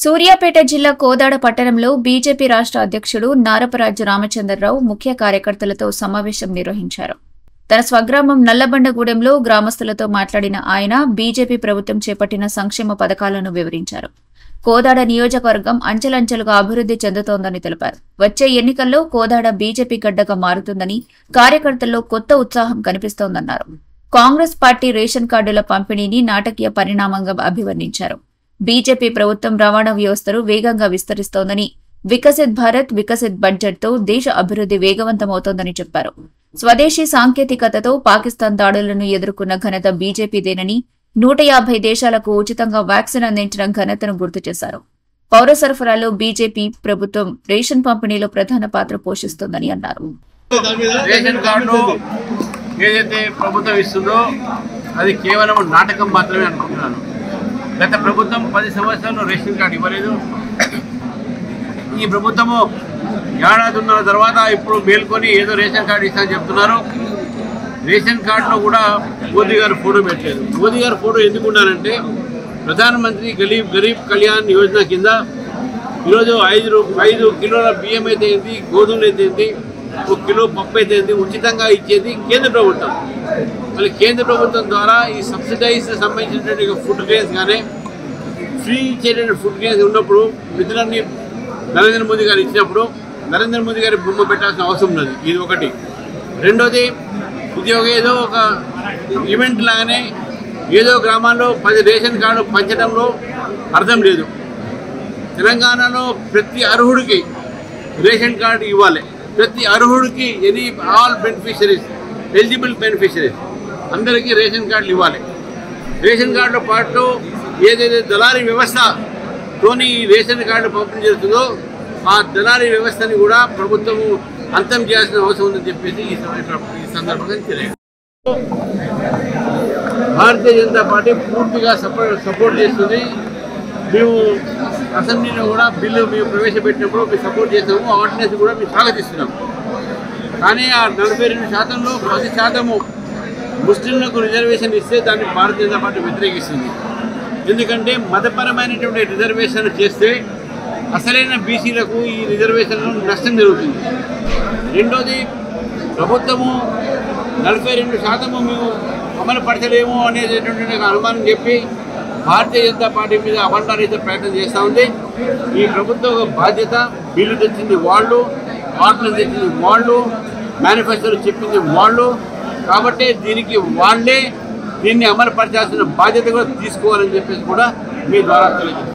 సూర్యాపేట జిల్లా కోదాడ పట్టణంలో బీజేపీ రాష్ట్ర అధ్యక్షుడు నారపరాజు రామచంద్రరావు ముఖ్య కార్యకర్తలతో సమావేశం నిర్వహించారు. తన స్వగ్రామం నల్లబండగూడెంలో గ్రామస్తులతో మాట్లాడిన ఆయన బీజేపీ ప్రభుత్వం చేపట్టిన సంక్షేమ పథకాలను వివరించారు. కోదాడ నియోజకవర్గం అంచెలంచెలుగా అభివృద్ధి చెందుతోందని తెలిపారు. వచ్చే ఎన్నికల్లో కోదాడ బీజేపీ గడ్డగా మారుతుందని, కార్యకర్తల్లో కొత్త ఉత్సాహం కనిపిస్తోందన్నారు. కాంగ్రెస్ పార్టీ రేషన్ కార్డుల పంపిణీని నాటకీయ పరిణామంగా అభివర్ణించారు. బీజేపీ ప్రభుత్వం రవాణా వ్యవస్థను వేగంగా విస్తరిస్తోందని, వికసిత్ భారత్ వికసిత్ బడ్జెట్తో దేశ అభివృద్ధి వేగవంతమవుతోందని చెప్పారు. స్వదేశీ సాంకేతికతతో పాకిస్తాన్ దాడులను ఎదుర్కొన్న ఘనత బీజేపీదేనని, 150 దేశాలకు ఉచితంగా వ్యాక్సిన్ అందించిన ఘనతను గుర్తు చేశారు. పౌర సరఫరాలో బీజేపీ ప్రభుత్వం రేషన్ పంపిణీలో ప్రధాన పాత్ర పోషిస్తోందని అన్నారు. రేషన్ కార్డు ఏదైతే ప్రభుత్వం ఇస్తుందో అది కేవలం నాటకం మాత్రమే అనుకుంటున్నాను. గత ప్రభుత్వం 10 సంవత్సరాలు రేషన్ కార్డు ఇవ్వలేదు. ఈ ప్రభుత్వము ఏడాదిన్నర తర్వాత ఇప్పుడు మేల్కొని ఏదో రేషన్ కార్డు ఇస్తామని చెప్తున్నారు. రేషన్ కార్డులో కూడా మోదీ గారు ఫోటో పెట్టలేదు. మోదీ గారు ఫోటో ఎందుకు ఉన్నారంటే, ప్రధానమంత్రి గరీబ్ కళ్యాణ్ యోజన కింద ఈరోజు 5 కిలోల బియ్యం అయితే ఏంటి, గోధుమలు అయితే ఏంటి, 1 కిలో పప్పు అయితే ఏంటి ఉచితంగా ఇచ్చేది కేంద్ర ప్రభుత్వం. మళ్ళీ కేంద్ర ప్రభుత్వం ద్వారా ఈ సబ్సిడైజ్ సంబంధించినటువంటి ఫుడ్ గ్రెయిన్స్ కానీ ఫ్రీ ఇచ్చేటువంటి ఫుడ్ గ్రెయిన్స్ ఉన్నప్పుడు నిధులన్నీ నరేంద్ర మోదీ గారు ఇచ్చినప్పుడు నరేంద్ర మోదీ గారి బొమ్మ పెట్టాల్సిన అవసరం ఉన్నది. ఇది ఒకటి. రెండోది, ఇది ఏదో ఒక ఈవెంట్ లాగానే ఏదో గ్రామాల్లో 10 రేషన్ కార్డు పంచడంలో అర్థం లేదు. తెలంగాణలో ప్రతి అర్హుడికి రేషన్ కార్డు ఇవ్వాలి. ప్రతి అర్హుడికి ఆల్ బెనిఫిషరీస్, ఎలిజిబుల్ బెనిఫిషరీస్ అందరికీ రేషన్ కార్డులు ఇవ్వాలి. రేషన్ కార్డుతో పాటు ఏదైతే దళారీ వ్యవస్థతోని రేషన్ కార్డు పంపిణీ జరుగుతుందో ఆ దళారీ వ్యవస్థని కూడా ప్రభుత్వము అంతం చేయాల్సిన అవసరం ఉందని చెప్పేసి ఈ సందర్భంగా తెలియదు. భారతీయ జనతా పార్టీ పూర్తిగా సపోర్ట్ చేస్తుంది. మేము అసెంబ్లీలో కూడా బిల్లు మేము ప్రవేశపెట్టినప్పుడు మేము సపోర్ట్ చేస్తాము. ఆర్డినెన్స్ కూడా మేము స్వాగతిస్తున్నాము. కానీ ఆ 42%లో 10% ముస్లింలకు రిజర్వేషన్ ఇస్తే దాన్ని భారతీయ జనతా పార్టీ వ్యతిరేకిస్తుంది. ఎందుకంటే మతపరమైనటువంటి రిజర్వేషన్ చేస్తే అసలైన బీసీలకు ఈ రిజర్వేషన్లో నష్టం జరుగుతుంది. రెండోది, ప్రభుత్వము 42% మేము అమలు పరచలేము అనేటటువంటి అనుమానం చెప్పి భారతీయ జనతా పార్టీ మీద అబండారీత ప్రయత్నం చేస్తూ ఉంది. ఈ ప్రభుత్వ బాధ్యత, బిల్లు తెచ్చింది వాళ్ళు, ఆర్డినెన్స్ తెచ్చింది వాళ్ళు, మేనిఫెస్టోలో చెప్పింది వాళ్ళు. కాబట్టి దీన్ని అమలు పరచాల్సిన బాధ్యత కూడా తీసుకోవాలని చెప్పేసి కూడా మీ ద్వారా తెలియజేస్తాం.